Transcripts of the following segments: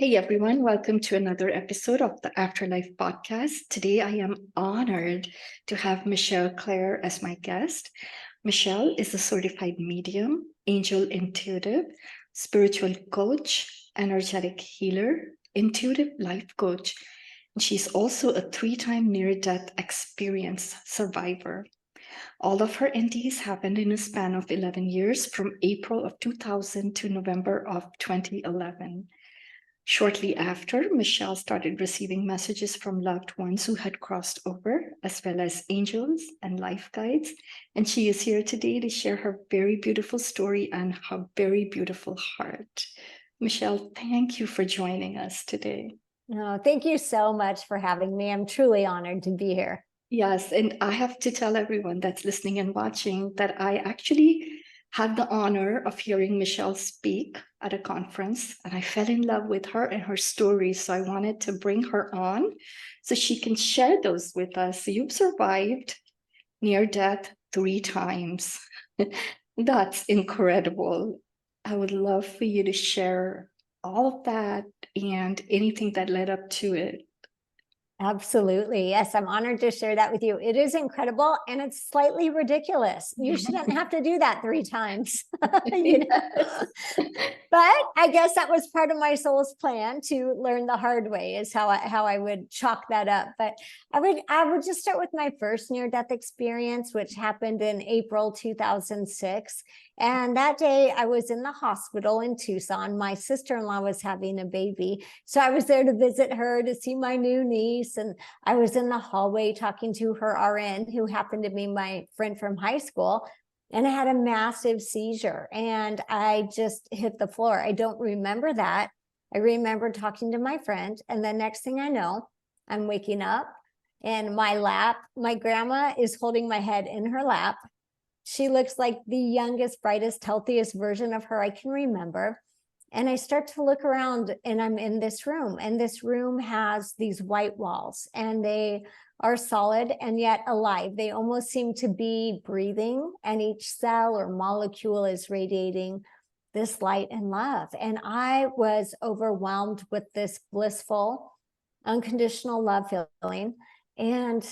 Hey everyone, welcome to another episode of the Afterlife podcast. Today I am honored to have Michelle Clare as my guest. Michelle is a certified medium, angel intuitive, spiritual coach, energetic healer, intuitive life coach. And she's also a three-time near-death experience survivor. All of her NDEs happened in a span of 11 years from April of 2000 to November of 2011. Shortly after, Michelle started receiving messages from loved ones who had crossed over, as well as angels and life guides. And she is here today to share her very beautiful story and her very beautiful heart. Michelle, thank you for joining us today. No, thank you so much for having me. I'm truly honored to be here. Yes, and I have to tell everyone that's listening and watching that I actually had the honor of hearing Michelle speak at a conference, and I fell in love with her and her story. So I wanted to bring her on so she can share those with us. So you've survived near death 3 times. That's incredible. I would love for you to share all of that and anything that led up to it. Absolutely. Yes, I'm honored to share that with you. It is incredible and it's slightly ridiculous. You shouldn't have to do that 3 times. But I guess that was part of my soul's plan to learn the hard way is how I would chalk that up. But I would just start with my first near-death experience, which happened in April 2006. And that day I was in the hospital in Tucson. My sister-in-law was having a baby. So I was there to visit her, to see my new niece. And I was in the hallway talking to her RN, who happened to be my friend from high school. And I had a massive seizure and I just hit the floor. I don't remember that. I remember talking to my friend. And the next thing I know, I'm waking up in my lap. My grandma is holding my head in her lap. She looks like the youngest, brightest, healthiest version of her I can remember. And I start to look around and I'm in this room, and this room has these white walls and they are solid and yet alive. They almost seem to be breathing, and each cell or molecule is radiating this light and love. And I was overwhelmed with this blissful, unconditional love feeling and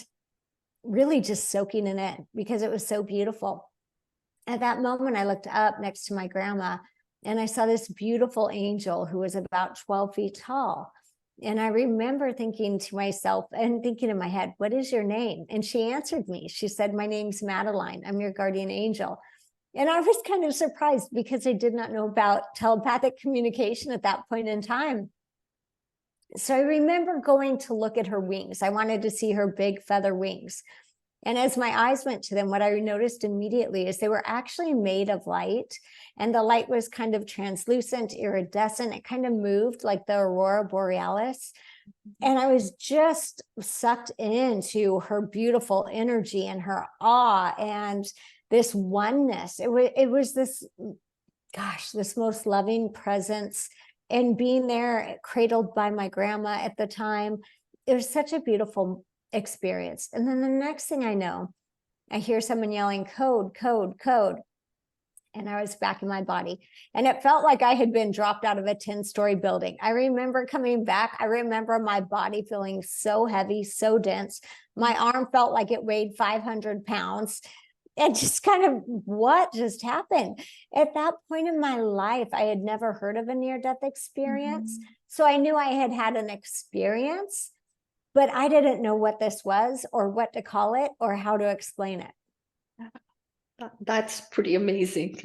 really just soaking in it because it was so beautiful. At that moment, I looked up next to my grandma and I saw this beautiful angel who was about 12 feet tall. And I remember thinking to myself and thinking in my head, what is your name? And she answered me. She said, my name's Madeline. I'm your guardian angel. And I was kind of surprised because I did not know about telepathic communication at that point in time. So I remember going to look at her wings. I wanted to see her big feather wings. And as my eyes went to them, what I noticed immediately is they were actually made of light. And the light was kind of translucent, iridescent. It kind of moved like the aurora borealis. And I was just sucked into her beautiful energy and her awe and this oneness. It was this, gosh, this most loving presence. And being there, cradled by my grandma at the time, it was such a beautiful experience. And then the next thing I know, I hear someone yelling, code, code, code. And I was back in my body. And it felt like I had been dropped out of a 10-story building. I remember coming back. I remember my body feeling so heavy, so dense. My arm felt like it weighed 500 pounds. And just kind of, what just happened? At that point in my life, I had never heard of a near-death experience. So I knew I had had an experience, but I didn't know what this was or what to call it or how to explain it. That's pretty amazing,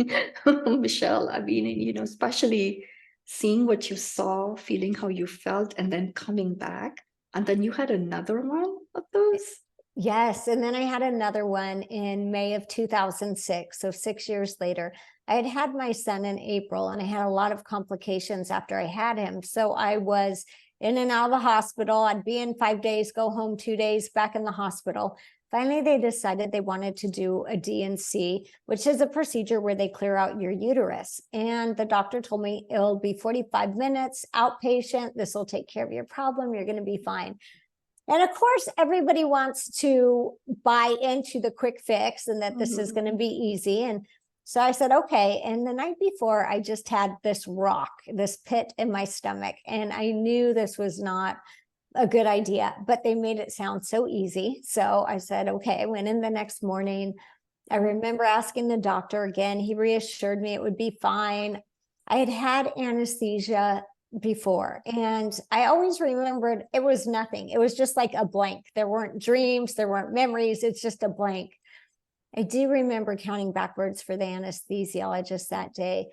Michelle. I mean, especially seeing what you saw, feeling how you felt, and then coming back. And then you had another one of those? Yes. And then I had another one in May of 2006. So 6 years later. I had had my son in April and I had a lot of complications after I had him. So I was in and out of the hospital. I'd be in 5 days, go home 2 days, back in the hospital. Finally, they decided they wanted to do a D&C, which is a procedure where they clear out your uterus. And the doctor told me it'll be 45 minutes, outpatient. This will take care of your problem. You're going to be fine. And of course, everybody wants to buy into the quick fix and that this is going to be easy. And So I said, okay. And the night before, I just had this rock, this pit in my stomach. And I knew this was not a good idea, but they made it sound so easy. So I said, okay. I went in the next morning. I remember asking the doctor again. He reassured me it would be fine. I had had anesthesia before, and I always remembered it was nothing. It was just like a blank. There weren't dreams, there weren't memories. It's just a blank. I do remember counting backwards for the anesthesiologist that day.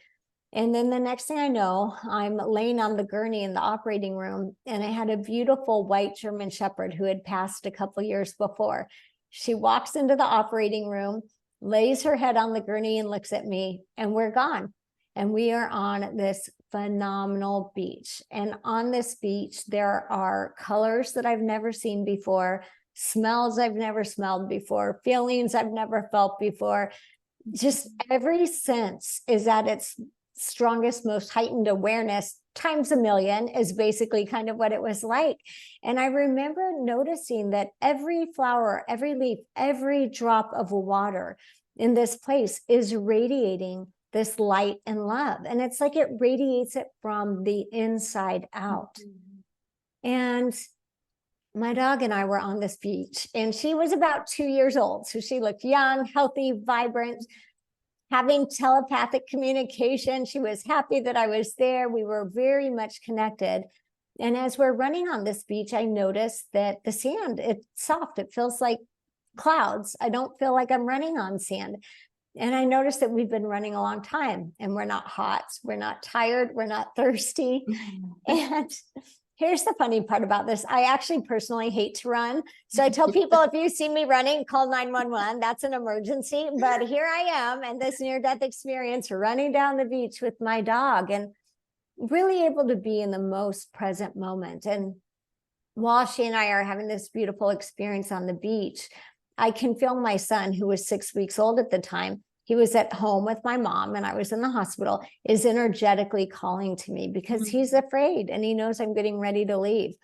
And then the next thing I know, I'm laying on the gurney in the operating room, and I had a beautiful white German Shepherd who had passed a couple years before. She walks into the operating room, lays her head on the gurney and looks at me, and we're gone. And we are on this phenomenal beach. And on this beach, there are colors that I've never seen before, smells I've never smelled before, feelings I've never felt before. Just every sense is at its strongest, most heightened awareness times a million is basically kind of what it was like. And I remember noticing that every flower, every leaf, every drop of water in this place is radiating this light and love. And it's like it radiates it from the inside out. And my dog and I were on this beach, and she was about 2 years old. So she looked young, healthy, vibrant, having telepathic communication. She was happy that I was there. We were very much connected. And as we're running on this beach, I noticed that the sand, it's soft. It feels like clouds. I don't feel like I'm running on sand. And I noticed that we've been running a long time, and we're not hot. We're not tired. We're not thirsty. And here's the funny part about this. I actually personally hate to run. So I tell people, if you see me running, call 911. That's an emergency. But here I am in this near-death experience, running down the beach with my dog, and really able to be in the most present moment. And while she and I are having this beautiful experience on the beach, I can feel my son, who was 6 weeks old at the time, he was at home with my mom and I was in the hospital, is energetically calling to me because he's afraid and he knows I'm getting ready to leave.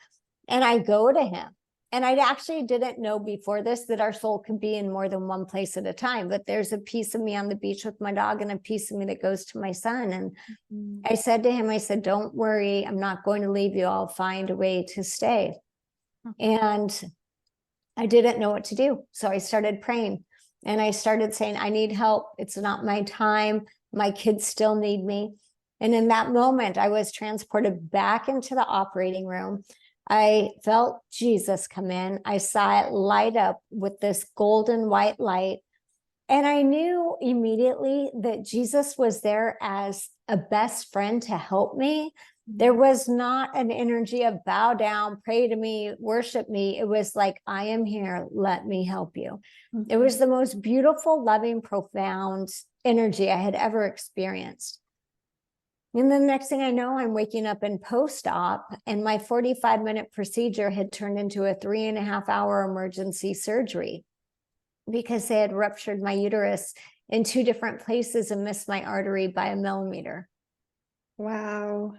And I go to him. And I actually didn't know before this that our soul can be in more than one place at a time, but there's a piece of me on the beach with my dog and a piece of me that goes to my son. And I said to him, I said, don't worry, I'm not going to leave you. I'll find a way to stay. And I didn't know what to do. So I started praying. And I started saying, I need help. It's not my time. My kids still need me. And in that moment, I was transported back into the operating room. I felt Jesus come in. I saw it light up with this golden white light. And I knew immediately that Jesus was there as a best friend to help me. There was not an energy of bow down, pray to me, worship me. It was like, I am here, let me help you. It was the most beautiful, loving, profound energy I had ever experienced. And the next thing I know, I'm waking up in post-op, and my 45-minute procedure had turned into a 3.5-hour emergency surgery because they had ruptured my uterus in 2 different places and missed my artery by 1 millimeter. Wow.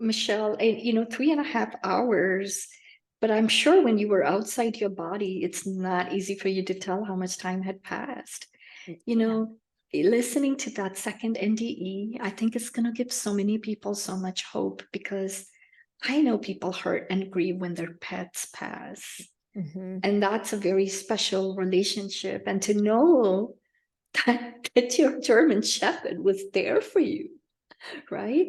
Michelle, 3.5 hours, but I'm sure when you were outside your body, it's not easy for you to tell how much time had passed. Listening to that second NDE, I think it's going to give so many people so much hope, because I know people hurt and grieve when their pets pass. And that's a very special relationship. And to know that your German Shepherd was there for you, right?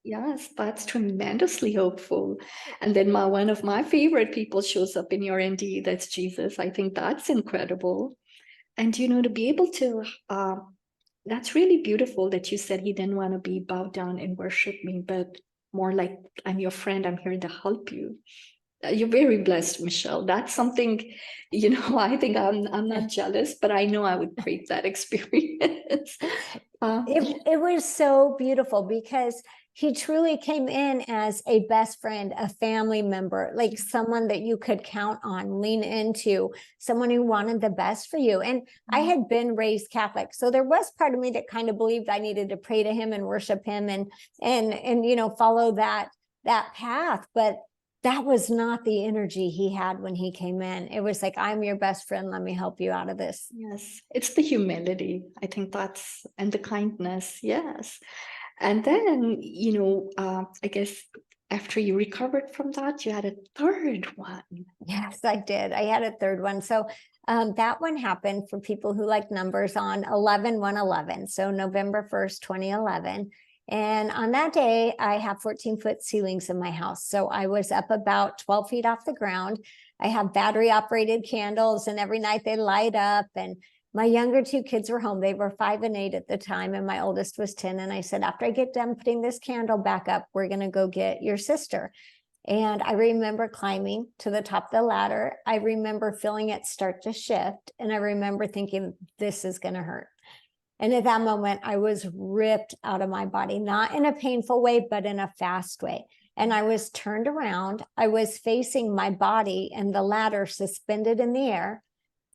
Yes, that's tremendously hopeful. And then one of my favorite people shows up in your NDE, that's Jesus. I think that's incredible. And, to be able to, that's really beautiful that you said he didn't want to be bowed down and worship me, but more like, I'm your friend, I'm here to help you. You're very blessed, Michelle. That's something, I think I'm not jealous, but I know I would crave that experience. It was so beautiful because he truly came in as a best friend, a family member, like someone that you could count on, lean into, someone who wanted the best for you. And I had been raised Catholic, so there was part of me that kind of believed I needed to pray to him and worship him and follow that path. But that was not the energy he had when he came in. It was like, I'm your best friend. Let me help you out of this. Yes, it's the humility. I think that's, and the kindness. Yes. And then, I guess after you recovered from that, you had a third one. Yes, I did. I had a third one. So that one happened for people who like numbers on 11/1/11. So November 1st, 2011. And on that day, I have 14-foot ceilings in my house. So I was up about 12 feet off the ground. I have battery operated candles, and every night they light up. And my younger two kids were home. They were 5 and 8 at the time, and my oldest was 10. And I said, after I get done putting this candle back up, we're going to go get your sister. And I remember climbing to the top of the ladder. I remember feeling it start to shift. And I remember thinking, this is going to hurt. And at that moment, I was ripped out of my body, not in a painful way, but in a fast way. And I was turned around. I was facing my body and the ladder suspended in the air.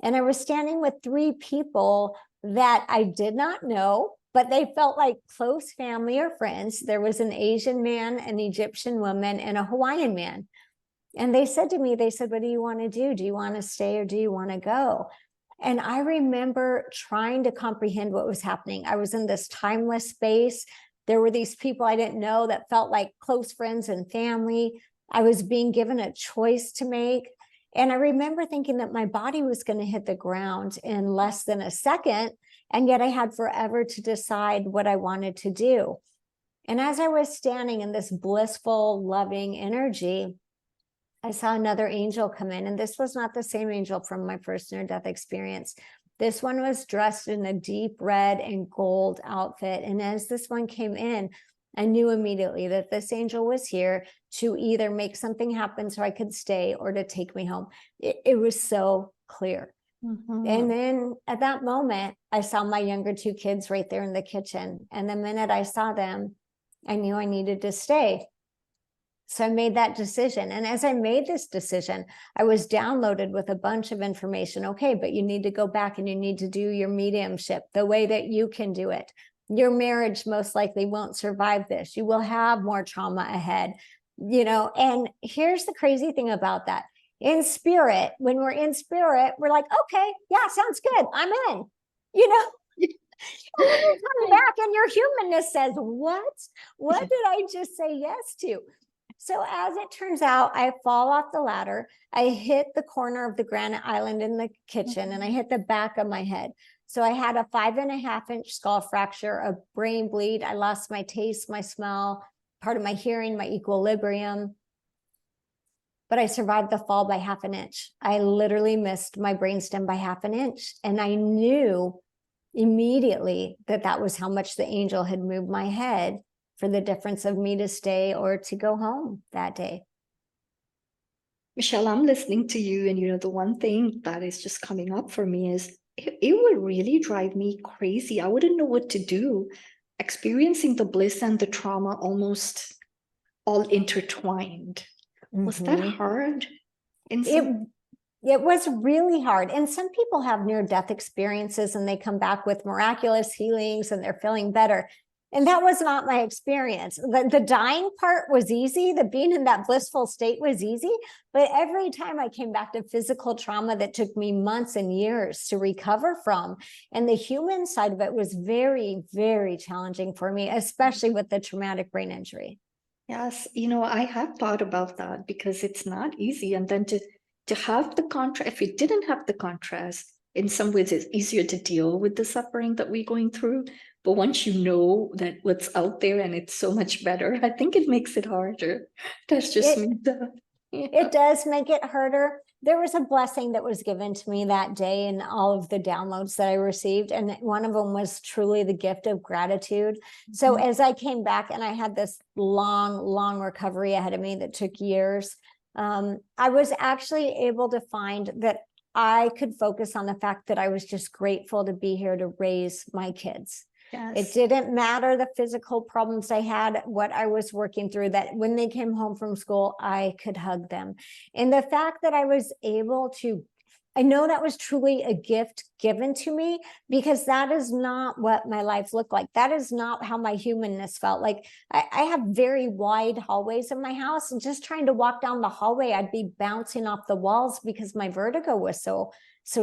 And I was standing with 3 people that I did not know, but they felt like close family or friends. There was an Asian man, an Egyptian woman, and a Hawaiian man. And they said to me, they said, what do you want to do? Do you want to stay or do you want to go? And I remember trying to comprehend what was happening. I was in this timeless space. There were these people I didn't know that felt like close friends and family. I was being given a choice to make. And I remember thinking that my body was going to hit the ground in less than a second. And yet I had forever to decide what I wanted to do. And as I was standing in this blissful, loving energy, I saw another angel come in. And this was not the same angel from my first near-death experience. This one was dressed in a deep red and gold outfit. And as this one came in, I knew immediately that this angel was here to either make something happen so I could stay or to take me home. It was so clear. Mm-hmm. And then at that moment, I saw my younger 2 kids right there in the kitchen. And the minute I saw them, I knew I needed to stay. So I made that decision. And as I made this decision, I was downloaded with a bunch of information. Okay, but you need to go back and you need to do your mediumship the way that you can do it. Your marriage most likely won't survive this. You will have more trauma ahead, and here's the crazy thing about that. In spirit, when we're in spirit, we're like, okay, yeah, sounds good. I'm in, And then you come back and your humanness says, what did I just say yes to? So as it turns out, I fall off the ladder. I hit the corner of the granite island in the kitchen and I hit the back of my head. So I had a 5.5-inch skull fracture, a brain bleed. I lost my taste, my smell, part of my hearing, my equilibrium. But I survived the fall by 1/2 inch. I literally missed my brainstem by 1/2 inch. And I knew immediately that that was how much the angel had moved my head for the difference of me to stay or to go home that day. Michelle, I'm listening to you, and the one thing that is just coming up for me is it would really drive me crazy. I wouldn't know what to do, experiencing the bliss and the trauma almost all intertwined. Was that hard? It was really hard. And some people have near-death experiences and they come back with miraculous healings and they're feeling better. And that was not my experience. The dying part was easy. The being in that blissful state was easy. But every time I came back to physical trauma that took me months and years to recover from. And the human side of it was very, very challenging for me, especially with the traumatic brain injury. Yes, I have thought about that because it's not easy. And then to have the contrast, if you didn't have the contrast, in some ways it's easier to deal with the suffering that we're going through. But once you know that what's out there and it's so much better, I think it makes it harder. That's just me. It does make it harder. There was a blessing that was given to me that day in all of the downloads that I received. And one of them was truly the gift of gratitude. So as I came back and I had this long, long recovery ahead of me that took years, I was actually able to find that I could focus on the fact that I was just grateful to be here to raise my kids. Yes. It didn't matter the physical problems I had, what I was working through, that when they came home from school, I could hug them. And the fact that I was able to I know that was truly a gift given to me, because that is not what my life looked like. That is not how my humanness felt. Like I have very wide hallways in my house, and just trying to walk down the hallway, I'd be bouncing off the walls because my vertigo was so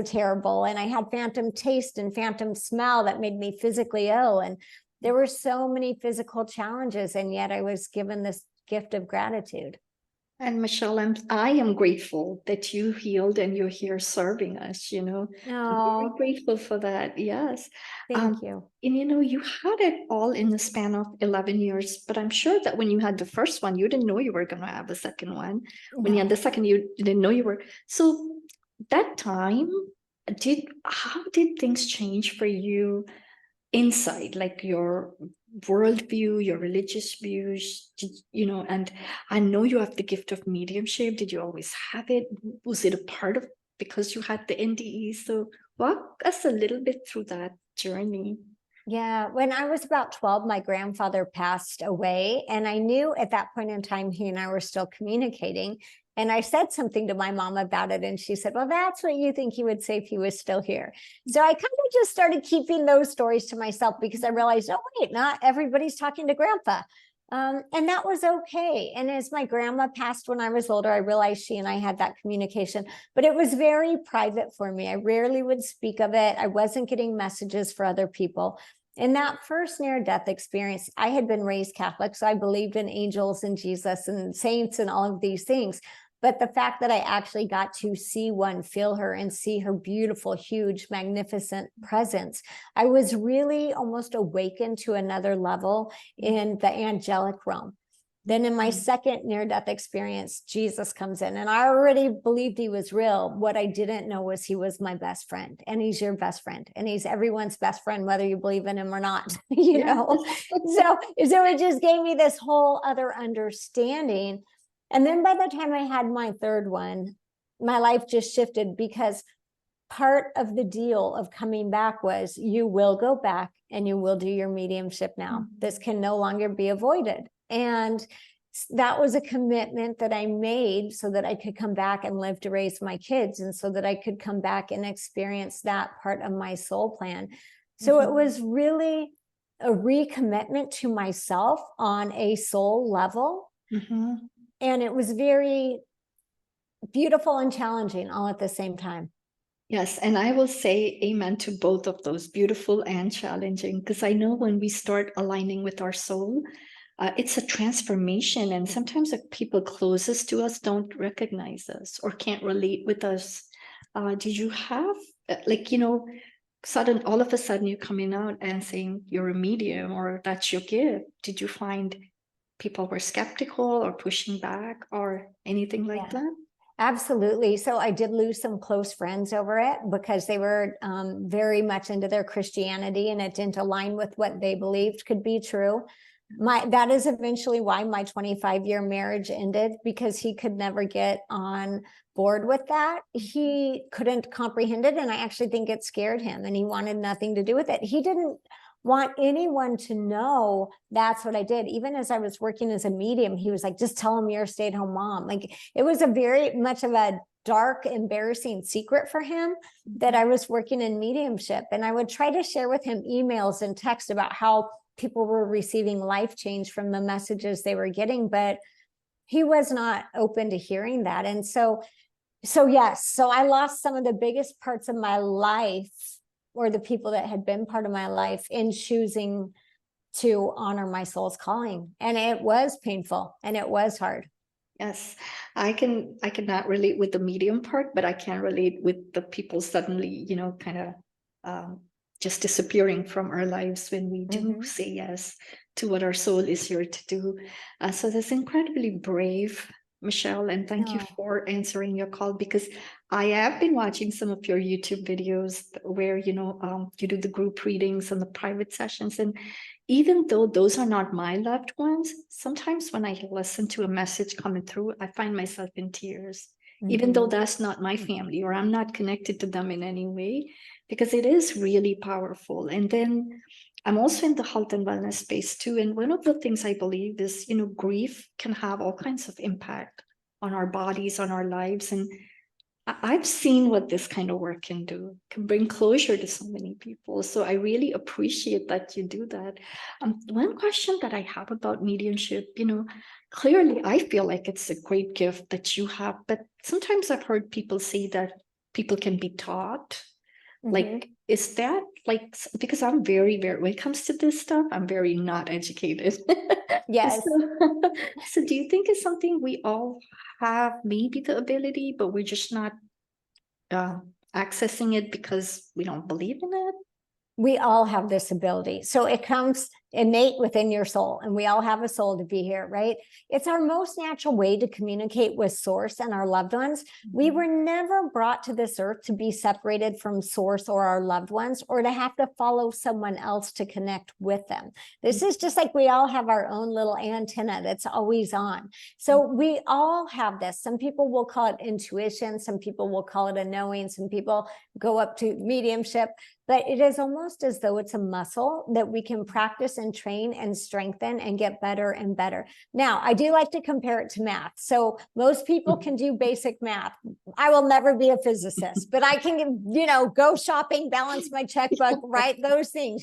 terrible. And I had phantom taste and phantom smell that made me physically ill. And there were so many physical challenges, and yet I was given this gift of gratitude. And Michelle, I am grateful that you healed and you're here serving us, you know. I'm very Oh, grateful for that. Yes. thank you. And you know, you had it all in the span of 11 years, but I'm sure that when you had the first one, you didn't know you were going to have a second one. When you had the No. second, you didn't know you were. So that time, how did things change for you inside, like your worldview, your religious views, you know? And I know you have the gift of mediumship. Did you always have it? Was it a part of because you had the NDE? So walk us a little bit through that journey. Yeah, when I was about 12, my grandfather passed away. And I knew at that point in time, he and I were still communicating. And I said something to my mom about it. And she said, well, that's what you think he would say if he was still here. So I kind of just started keeping those stories to myself, because I realized, oh, wait, not everybody's talking to grandpa. And that was okay. And as my grandma passed when I was older, I realized she and I had that communication, but it was very private for me. I rarely would speak of it. I wasn't getting messages for other people. In that first near-death experience, I had been raised Catholic, so I believed in angels and Jesus and saints and all of these things. But the fact that I actually got to see one, feel her, and see her beautiful, huge, magnificent presence, I was really almost awakened to another level in the angelic realm. Then in my second near-death experience, Jesus comes in, and I already believed he was real. What I didn't know was he was my best friend, and he's your best friend, and he's everyone's best friend, whether you believe in him or not, you know? So it just gave me this whole other understanding. And then by the time I had my third one, my life just shifted, because part of the deal of coming back was you will go back and you will do your mediumship now. This can no longer be avoided. And that was a commitment that I made so that I could come back and live to raise my kids, and so that I could come back and experience that part of my soul plan. So it was really a recommitment to myself on a soul level. And it was very beautiful and challenging all at the same time. Yes, and I will say amen to both of those, beautiful and challenging, because I know when we start aligning with our soul, it's a transformation. And sometimes the people closest to us don't recognize us or can't relate with us. Did you have, like, you know, all of a sudden you're coming out and saying you're a medium or that's your gift? Did you find people were skeptical or pushing back or anything like that? Absolutely. So I did lose some close friends over it, because they were very much into their Christianity, and it didn't align with what they believed could be true. That is eventually why my 25-year marriage ended, because he could never get on board with that. He couldn't comprehend it, and I actually think it scared him, and he wanted nothing to do with it. He didn't want anyone to know that's what I did. Even as I was working as a medium, he was like, just tell him you're a stay-at-home mom. Like, it was a very much of a dark, embarrassing secret for him that I was working in mediumship. And I would try to share with him emails and text about how people were receiving life change from the messages they were getting, but he was not open to hearing that. And so yes, so I lost some of the biggest parts of my life, or the people that had been part of my life, in choosing to honor my soul's calling. And it was painful and it was hard. Yes, I cannot relate with the medium part, but I can relate with the people suddenly, you know, kind of just disappearing from our lives when we do say yes to what our soul is here to do. So that's incredibly brave, Michelle, and thank you for answering your call, because I have been watching some of your YouTube videos where, you know, you do the group readings and the private sessions. And even though those are not my loved ones, sometimes when I listen to a message coming through, I find myself in tears, even though that's not my family or I'm not connected to them in any way, because it is really powerful. And then I'm also in the health and wellness space too. And one of the things I believe is, you know, grief can have all kinds of impact on our bodies, on our lives. And I've seen what this kind of work can do, can bring closure to so many people. So I really appreciate that you do that. One question that I have about mediumship, clearly I feel like it's a great gift that you have, but sometimes I've heard people say that people can be taught. Like, is that like, because I'm very, very, when it comes to this stuff, I'm very not educated. Yes. So do you think it's something we all have maybe the ability, but we're just not uh, accessing it because we don't believe in it? We all have this ability. So it comes innate within your soul, and we all have a soul to be here, right? It's our most natural way to communicate with source and our loved ones. We were never brought to this earth to be separated from source or our loved ones, or to have to follow someone else to connect with them. This is just like we all have our own little antenna that's always on. So we all have this. Some people will call it intuition. Some people will call it a knowing. Some people go up to mediumship. But it is almost as though it's a muscle that we can practice and train and strengthen and get better and better. Now, I do like to compare it to math. So most people can do basic math. I will never be a physicist, but I can, go shopping, balance my checkbook, write those things,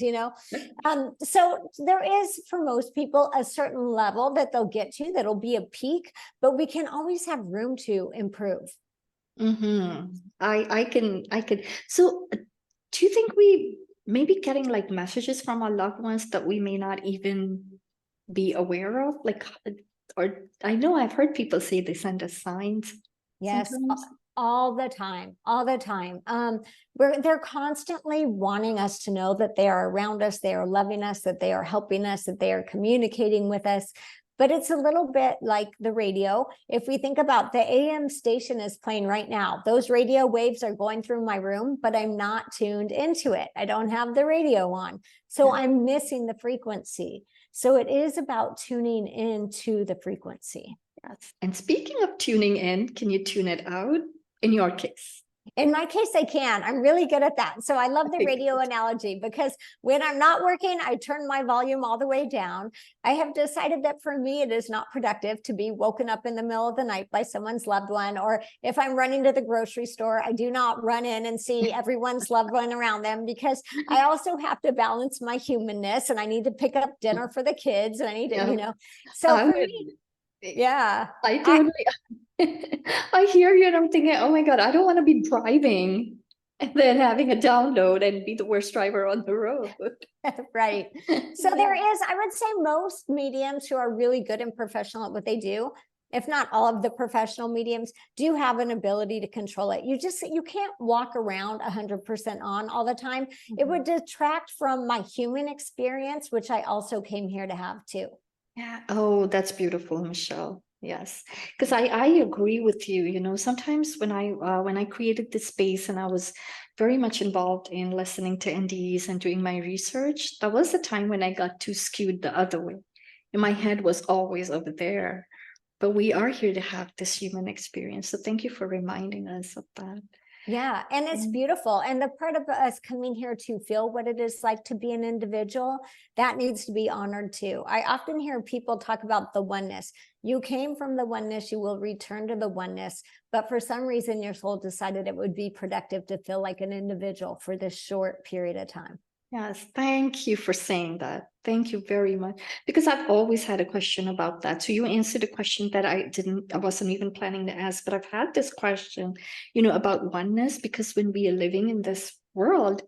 So there is, for most people, a certain level that they'll get to that'll be a peak, but we can always have room to improve. I can. So do you think we maybe getting like messages from our loved ones that we may not even be aware of? Like, or I know I've heard people say they send us signs. Yes, Sometimes. all the time, all the time. They're constantly wanting us to know that they are around us, they are loving us, that they are helping us, that they are communicating with us. But it's a little bit like the radio. If we think about the AM station is playing right now, those radio waves are going through my room, but I'm not tuned into it. I don't have the radio on. So I'm missing the frequency. So it is about tuning into the frequency. Yes. And speaking of tuning in, can you tune it out in your case? In my case, I can. I'm really good at that. So I love the radio analogy, because when I'm not working, I turn my volume all the way down. I have decided that for me, it is not productive to be woken up in the middle of the night by someone's loved one. Or if I'm running to the grocery store, I do not run in and see everyone's loved one around them, because I also have to balance my humanness, and I need to pick up dinner for the kids, and I need to, so for me, yeah. I totally, I hear you, and I'm thinking, oh my God, I don't want to be driving and then having a download and be the worst driver on the road. Right. So there is, I would say, most mediums who are really good and professional at what they do, if not all of the professional mediums, do have an ability to control it. You can't walk around 100% on all the time. It would detract from my human experience, which I also came here to have too. Yeah. Oh, that's beautiful, Michelle. Yes, because I agree with you. Sometimes when I created this space and I was very much involved in listening to NDEs and doing my research, that was the time when I got too skewed the other way. And my head was always over there. But we are here to have this human experience. So thank you for reminding us of that. Yeah, and it's beautiful. And the part of us coming here to feel what it is like to be an individual, that needs to be honored too. I often hear people talk about the oneness. You came from the oneness, you will return to the oneness. But for some reason, your soul decided it would be productive to feel like an individual for this short period of time. Yes, thank you for saying that. Thank you very much. Because I've always had a question about that. So you answered a question that I wasn't even planning to ask, but I've had this question, about oneness, because when we are living in this world,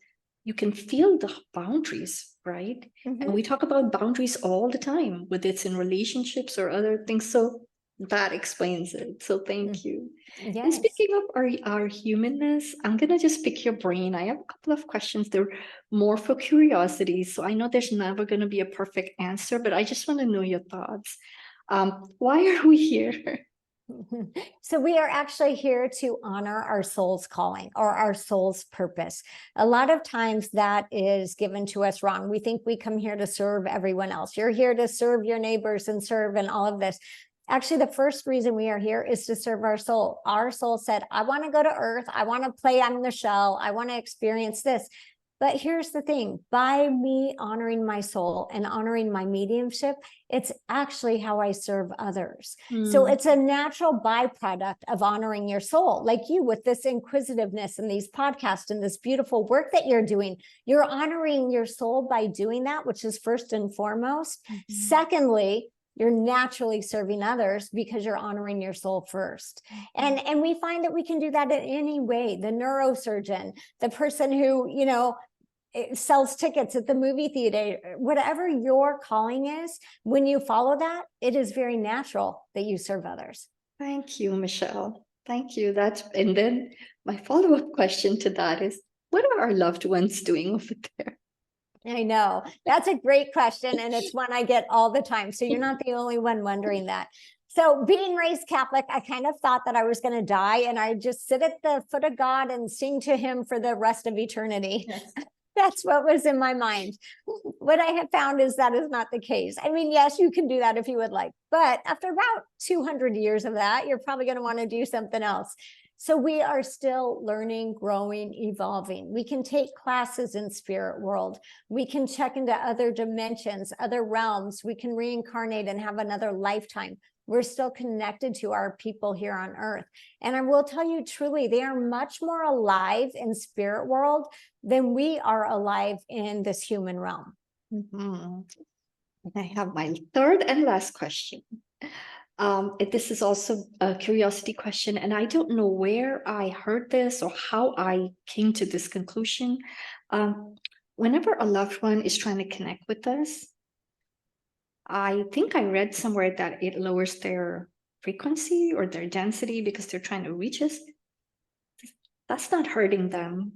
you can feel the boundaries, right? And we talk about boundaries all the time, whether it's in relationships or other things. So that explains it. So thank you. Yes. And speaking of our humanness, I'm gonna just pick your brain. I have a couple of questions. They're more for curiosity. So I know there's never gonna be a perfect answer, but I just want to know your thoughts. Why are we here? So we are actually here to honor our soul's calling or our soul's purpose. A lot of times that is given to us wrong. We think we come here to serve everyone else. You're here to serve your neighbors and serve and all of this. Actually, the first reason we are here is to serve our soul. Our soul said, I want to go to earth. I want to play on the shell. I want to experience this. But here's the thing, by me honoring my soul and honoring my mediumship, it's actually how I serve others. So it's a natural byproduct of honoring your soul, like you with this inquisitiveness and these podcasts and this beautiful work that you're doing. You're honoring your soul by doing that, which is first and foremost. Secondly, you're naturally serving others because you're honoring your soul first. And we find that we can do that in any way. The neurosurgeon, the person who, sells tickets at the movie theater, whatever your calling is, when you follow that, it is very natural that you serve others. Thank you, Michelle. Thank you. And then my follow-up question to that is, what are our loved ones doing over there? I know. That's a great question. And it's one I get all the time. So you're not the only one wondering that. So being raised Catholic, I kind of thought that I was going to die and I just sit at the foot of God and sing to him for the rest of eternity. Yes. That's what was in my mind. What I have found is that is not the case. I mean, yes, you can do that if you would like, but after about 200 years of that, you're probably going to want to do something else. So we are still learning, growing, evolving. We can take classes in spirit world. We can check into other dimensions, other realms. We can reincarnate and have another lifetime. We're still connected to our people here on earth. And I will tell you truly, they are much more alive in spirit world than we are alive in this human realm. I have my third and last question. This is also a curiosity question, and I don't know where I heard this or how I came to this conclusion. Whenever a loved one is trying to connect with us, I think I read somewhere that it lowers their frequency or their density because they're trying to reach us. That's not hurting them,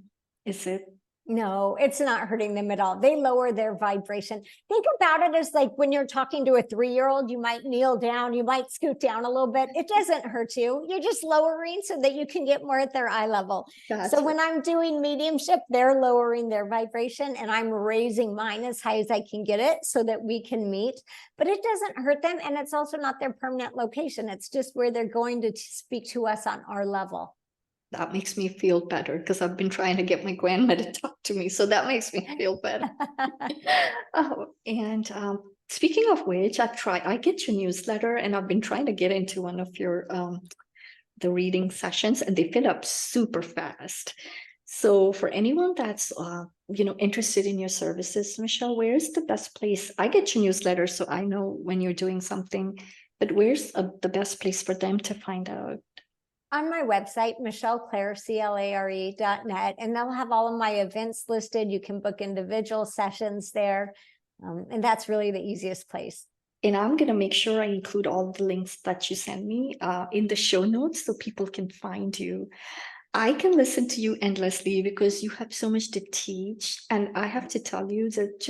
is it? No, it's not hurting them at all. They lower their vibration. Think about it as like when you're talking to a 3-year-old, you might kneel down, you might scoot down a little bit. It doesn't hurt you. You're just lowering so that you can get more at their eye level. Gotcha. So when I'm doing mediumship, they're lowering their vibration and I'm raising mine as high as I can get it so that we can meet. But it doesn't hurt them. And it's also not their permanent location. It's just where they're going to speak to us on our level. That makes me feel better because I've been trying to get my grandma to talk to me. So that makes me feel better. Speaking of which, I get your newsletter and I've been trying to get into one of your, the reading sessions and they fill up super fast. So for anyone that's, interested in your services, Michelle, where's the best place? I get your newsletter, so I know when you're doing something, but where's the best place for them to find out? On my website, michelleclare.net, and they'll have all of my events listed. You can book individual sessions there. And that's really the easiest place. And I'm going to make sure I include all the links that you send me in the show notes so people can find you. I can listen to you endlessly because you have so much to teach. And I have to tell you that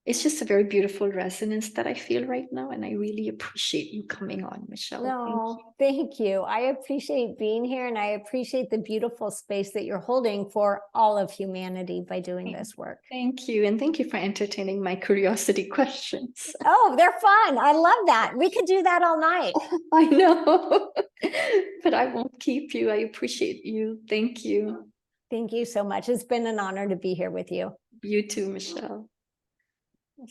it's just a very beautiful resonance that I feel right now. And I really appreciate you coming on, Michelle. No, thank you. I appreciate being here and I appreciate the beautiful space that you're holding for all of humanity by doing this work. Thank you. And thank you for entertaining my curiosity questions. Oh, they're fun. I love that. We could do that all night. I know, but I won't keep you. I appreciate you. Thank you. Thank you so much. It's been an honor to be here with you. You too, Michelle. Yes.